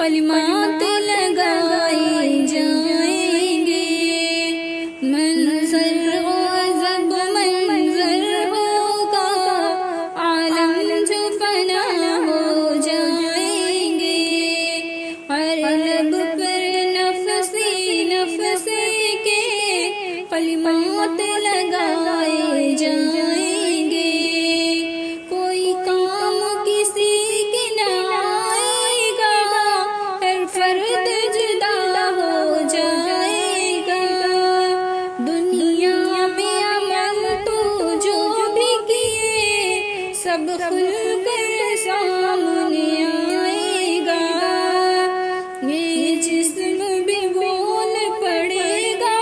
کلمات لگائے جائیں گے، منظر غضب منظر ہوگا، عالم جو فنا ہو جائیں گے، ہر لب پر نفسی نفسی کے کلمات لگائے جائیں گے، کوئی کام کسی کی نہ آئے گا، ہر فرد جدا ہو جائے گا، دنیا میں عمل تو جو بھی کیے سب کھل کر سامنے آئے گا، یہ جسم بھی بول پڑے گا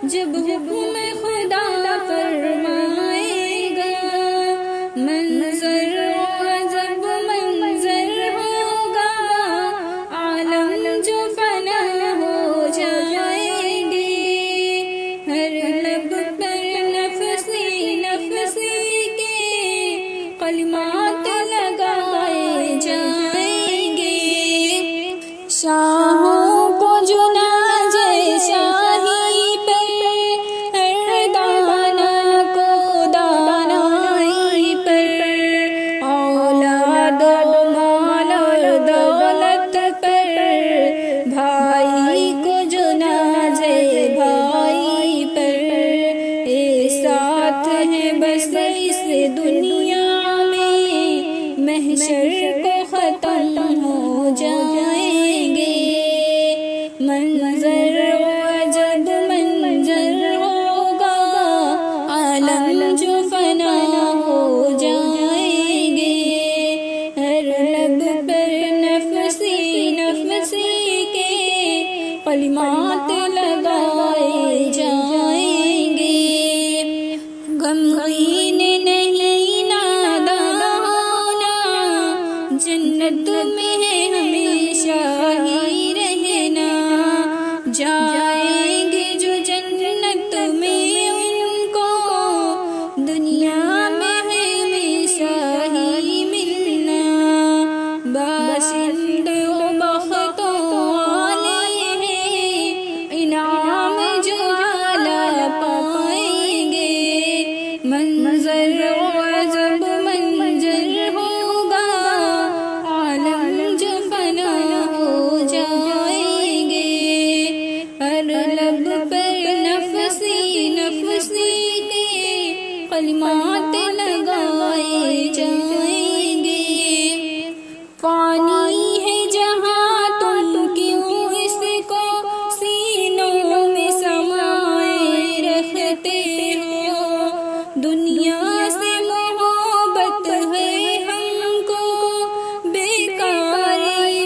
جب حکم خدا فرمائے گا، منظر غضب منظر ہوگا، عالم جو فنا ہو جائیں گے، ہر لب پر نفسی نفسی کے کلمات لگائے جائیں گے، شاہوں کو جو نازے شاہی پر، ہر دانا کو دانائی پر، اولاد و مال و دولت پر، بھائی کو جو نازے بھائی پر، اے ساتھ ہے بس اس دنیا میں، محشر کو ختم ہو جائیں گے، منظر غضب منظر ہوگا، عالم جو فنا ہو جائیں گے، ہر لب پر نفسی نفسی کے کلمات لگائے جائیں گے، غمگین نہیں نادان ہونا، جنت میں ہے ہمیشہ ہی رہنا، جائیں گے جو جنت میں ان کو، دنیا میں ہے ہمیشہ ہی ملنا، باشند و بختوں والے ہیں، انعام جو اعلیٰ پائیں گے، منظر غضب منظر ہوگا، عالم جو فنا ہو جائیں گے، ہر لب پر نفسی نفسی کے کلمات لگائے جائیں گے، فانی ہے جہاں تم کیوں اس کو سینوں میں سمائے رکھتے ہو، دنیا سے محبت ہے ہم کو، بیکار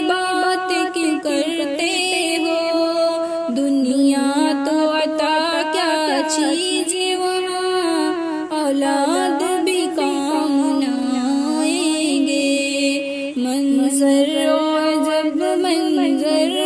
بات کیوں کرتے ہو، دنیا تو عطا کیا چیز وہاں، اولاد بھی کام نہ آئیں گے، منظر غضب منظر